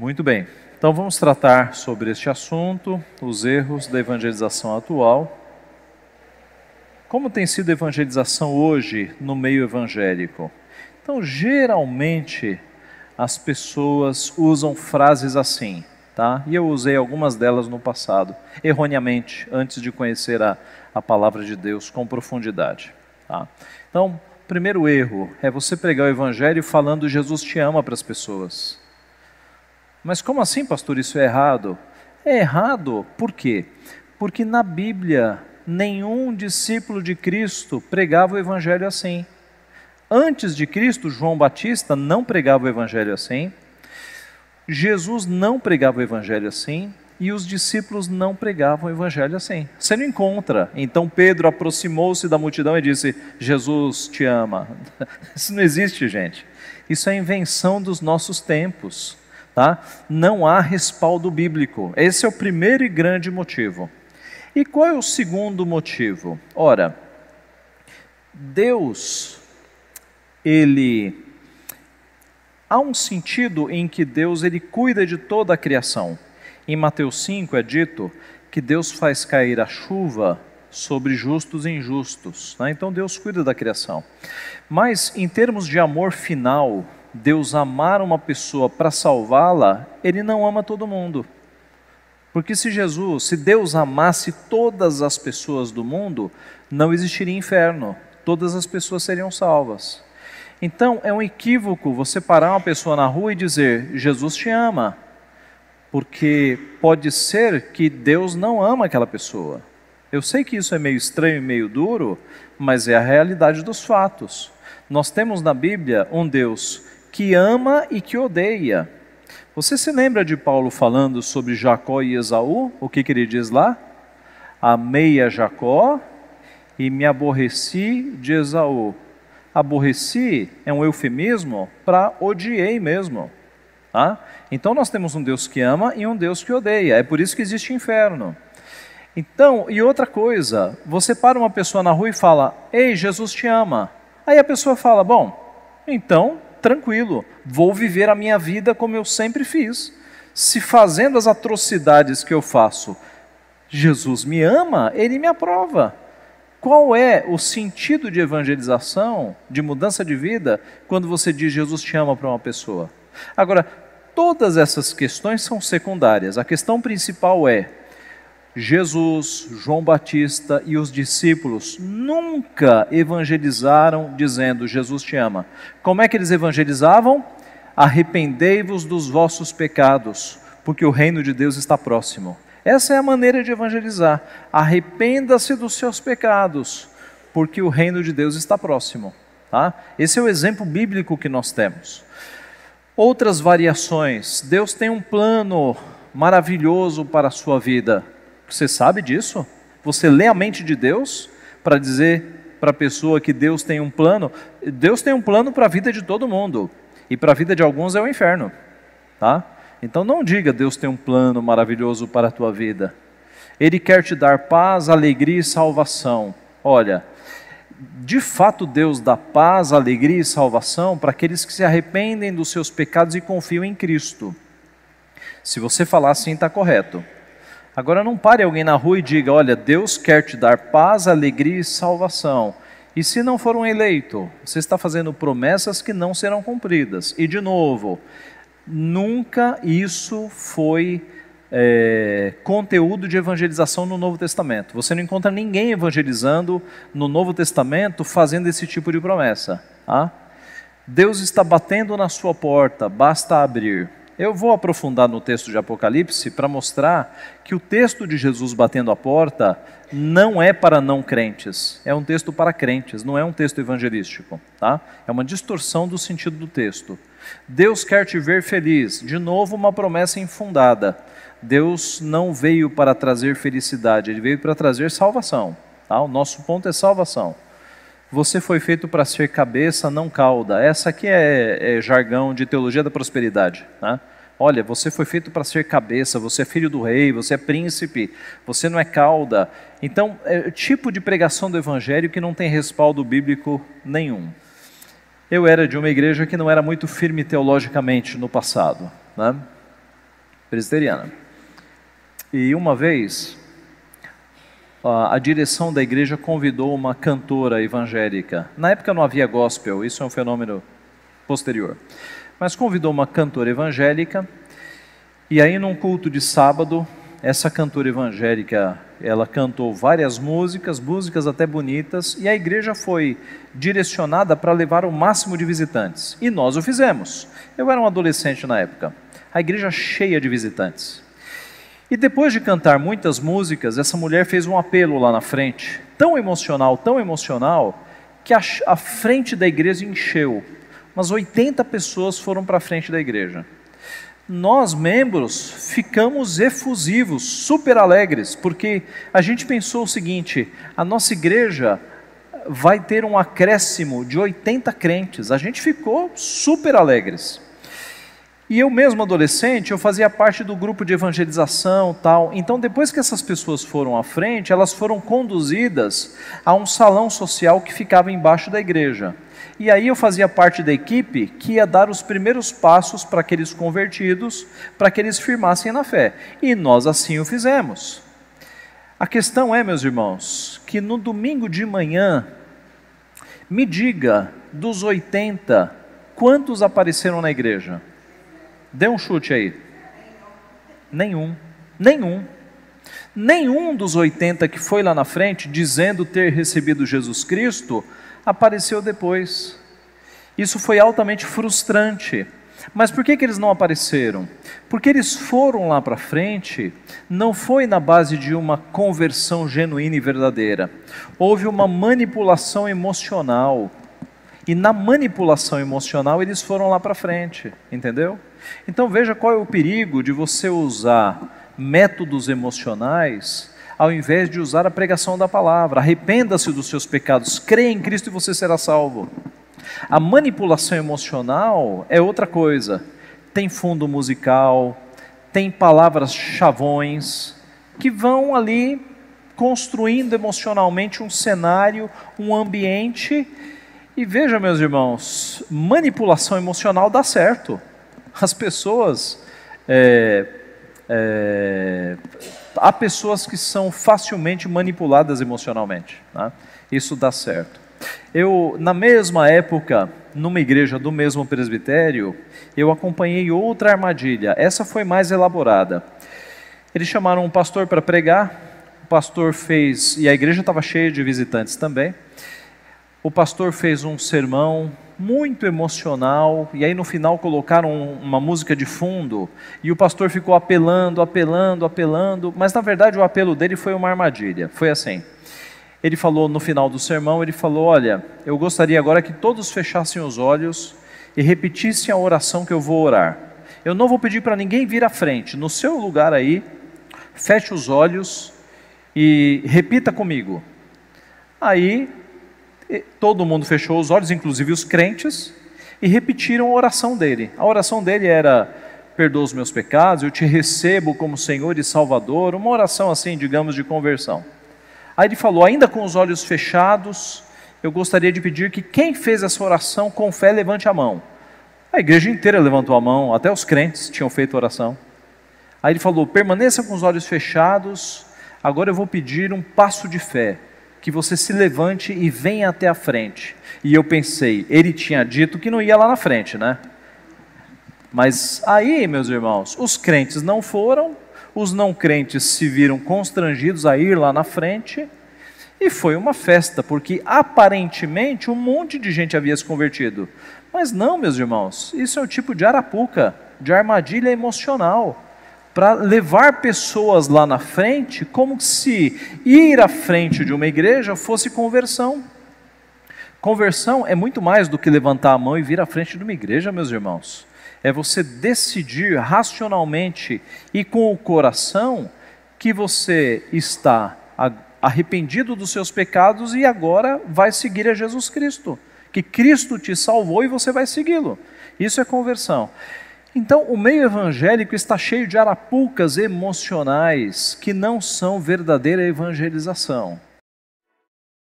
Muito bem, então vamos tratar sobre este assunto, os erros da evangelização atual. Como tem sido a evangelização hoje no meio evangélico? Então, geralmente, as pessoas usam frases assim, tá? E eu usei algumas delas no passado, erroneamente, antes de conhecer a palavra de Deus com profundidade, tá? Então, primeiro erro é você pregar o evangelho falando Jesus te ama para as pessoas. Mas como assim, pastor, isso é errado? É errado, por quê? Porque na Bíblia, nenhum discípulo de Cristo pregava o evangelho assim. Antes de Cristo, João Batista não pregava o evangelho assim, Jesus não pregava o evangelho assim, e os discípulos não pregavam o evangelho assim. Você não encontra. Então Pedro aproximou-se da multidão e disse, Jesus te ama. Isso não existe, gente. Isso é invenção dos nossos tempos. Tá? Não há respaldo bíblico. Esse é o primeiro e grande motivo. E qual é o segundo motivo? Ora, Deus, há um sentido em que Deus ele cuida de toda a criação. Em Mateus 5 é dito que Deus faz cair a chuva sobre justos e injustos. Né? Então Deus cuida da criação. Mas em termos de amor final, Deus amar uma pessoa para salvá-la, Ele não ama todo mundo. Porque se Deus amasse todas as pessoas do mundo, não existiria inferno, todas as pessoas seriam salvas. Então é um equívoco você parar uma pessoa na rua e dizer, Jesus te ama, porque pode ser que Deus não ama aquela pessoa. Eu sei que isso é meio estranho e meio duro, mas é a realidade dos fatos. Nós temos na Bíblia um Deus que ama e que odeia. Você se lembra de Paulo falando sobre Jacó e Esaú? O que ele diz lá? Amei a Jacó e me aborreci de Esaú. Aborreci é um eufemismo para odiei mesmo. Tá? Então nós temos um Deus que ama e um Deus que odeia. É por isso que existe inferno. Então, e outra coisa, você para uma pessoa na rua e fala, ei, Jesus te ama. Aí a pessoa fala, bom, então tranquilo, vou viver a minha vida como eu sempre fiz. Se fazendo as atrocidades que eu faço, Jesus me ama, Ele me aprova. Qual é o sentido de evangelização, de mudança de vida, quando você diz Jesus te ama para uma pessoa? Agora, todas essas questões são secundárias. A questão principal é, Jesus, João Batista e os discípulos nunca evangelizaram dizendo Jesus te ama. Como é que eles evangelizavam? Arrependei-vos dos vossos pecados, porque o reino de Deus está próximo. Essa é a maneira de evangelizar. Arrependa-se dos seus pecados, porque o reino de Deus está próximo. Tá? Esse é o exemplo bíblico que nós temos. Outras variações. Deus tem um plano maravilhoso para a sua vida. Você sabe disso? Você lê a mente de Deus para dizer para a pessoa que Deus tem um plano? Deus tem um plano para a vida de todo mundo. E para a vida de alguns é o inferno. Tá? Então não diga Deus tem um plano maravilhoso para a tua vida. Ele quer te dar paz, alegria e salvação. Olha, de fato Deus dá paz, alegria e salvação para aqueles que se arrependem dos seus pecados e confiam em Cristo. Se você falar assim, está correto. Agora não pare alguém na rua e diga, olha, Deus quer te dar paz, alegria e salvação. E se não for um eleito, você está fazendo promessas que não serão cumpridas. E de novo, nunca isso foi conteúdo de evangelização no Novo Testamento. Você não encontra ninguém evangelizando no Novo Testamento fazendo esse tipo de promessa. Tá? Deus está batendo na sua porta, basta abrir. Eu vou aprofundar no texto de Apocalipse para mostrar que o texto de Jesus batendo a porta não é para não crentes, é um texto para crentes, não é um texto evangelístico. Tá? É uma distorção do sentido do texto. Deus quer te ver feliz, de novo uma promessa infundada. Deus não veio para trazer felicidade, Ele veio para trazer salvação. Tá? O nosso ponto é salvação. Você foi feito para ser cabeça, não cauda. Essa aqui é jargão de teologia da prosperidade. Né? Olha, você foi feito para ser cabeça, você é filho do rei, você é príncipe, você não é cauda. Então, é o tipo de pregação do evangelho que não tem respaldo bíblico nenhum. Eu era de uma igreja que não era muito firme teologicamente no passado. Né? presbiteriana. E uma vez, a direção da igreja convidou uma cantora evangélica. Na época não havia gospel, isso é um fenômeno posterior. Mas convidou uma cantora evangélica, e aí num culto de sábado, essa cantora evangélica, ela cantou várias músicas até bonitas, e a igreja foi direcionada para levar o máximo de visitantes. E nós o fizemos. Eu era um adolescente na época. A igreja cheia de visitantes. E depois de cantar muitas músicas, essa mulher fez um apelo lá na frente, tão emocional, que a frente da igreja encheu. Umas 80 pessoas foram para a frente da igreja. Nós, membros, ficamos efusivos, super alegres, porque a gente pensou o seguinte: a nossa igreja vai ter um acréscimo de 80 crentes. A gente ficou super alegres. E eu mesmo adolescente, eu fazia parte do grupo de evangelização, tal. Então, depois que essas pessoas foram à frente, elas foram conduzidas a um salão social que ficava embaixo da igreja. E aí eu fazia parte da equipe que ia dar os primeiros passos para aqueles convertidos, para que eles firmassem na fé. E nós assim o fizemos. A questão é, meus irmãos, que no domingo de manhã, me diga, dos 80, quantos apareceram na igreja? Dê um chute aí. Nenhum dos 80 que foi lá na frente, dizendo ter recebido Jesus Cristo, apareceu depois. Isso foi altamente frustrante. Mas por que eles não apareceram? Porque eles foram lá para frente, não foi na base de uma conversão genuína e verdadeira. Houve uma manipulação emocional. E na manipulação emocional eles foram lá para frente, entendeu? Então veja qual é o perigo de você usar métodos emocionais ao invés de usar a pregação da palavra. Arrependa-se dos seus pecados, creia em Cristo e você será salvo. A manipulação emocional é outra coisa. Tem fundo musical, tem palavras chavões, que vão ali construindo emocionalmente um cenário, um ambiente. E veja, meus irmãos, manipulação emocional dá certo. As pessoas, há pessoas que são facilmente manipuladas emocionalmente, tá? Isso dá certo. Eu, na mesma época, numa igreja do mesmo presbitério, eu acompanhei outra armadilha. Essa foi mais elaborada. Eles chamaram um pastor para pregar, o pastor fez, e a igreja estava cheia de visitantes também. O pastor fez um sermão muito emocional, e aí no final colocaram uma música de fundo, e o pastor ficou apelando, mas na verdade o apelo dele foi uma armadilha. Foi assim, ele falou no final do sermão, ele falou: olha, eu gostaria agora que todos fechassem os olhos e repetissem a oração que eu vou orar. Eu não vou pedir para ninguém vir à frente, no seu lugar aí, feche os olhos e repita comigo. Aí todo mundo fechou os olhos, inclusive os crentes, e repetiram a oração dele. A oração dele era: perdoa os meus pecados, eu te recebo como Senhor e Salvador, uma oração assim, digamos, de conversão. Aí ele falou, ainda com os olhos fechados, eu gostaria de pedir que quem fez essa oração com fé, levante a mão. A igreja inteira levantou a mão, até os crentes tinham feito oração. Aí ele falou, permaneça com os olhos fechados, agora eu vou pedir um passo de fé, que você se levante e venha até a frente. E eu pensei, ele tinha dito que não ia lá na frente, né? Mas aí, meus irmãos, os crentes não foram, os não crentes se viram constrangidos a ir lá na frente, e foi uma festa, porque aparentemente um monte de gente havia se convertido. Mas não, meus irmãos, isso é um tipo de arapuca, de armadilha emocional, para levar pessoas lá na frente, como se ir à frente de uma igreja fosse conversão. Conversão é muito mais do que levantar a mão e vir à frente de uma igreja, meus irmãos. É você decidir racionalmente e com o coração que você está arrependido dos seus pecados e agora vai seguir a Jesus Cristo. Que Cristo te salvou e você vai segui-lo. Isso é conversão. Então, o meio evangélico está cheio de arapucas emocionais que não são verdadeira evangelização.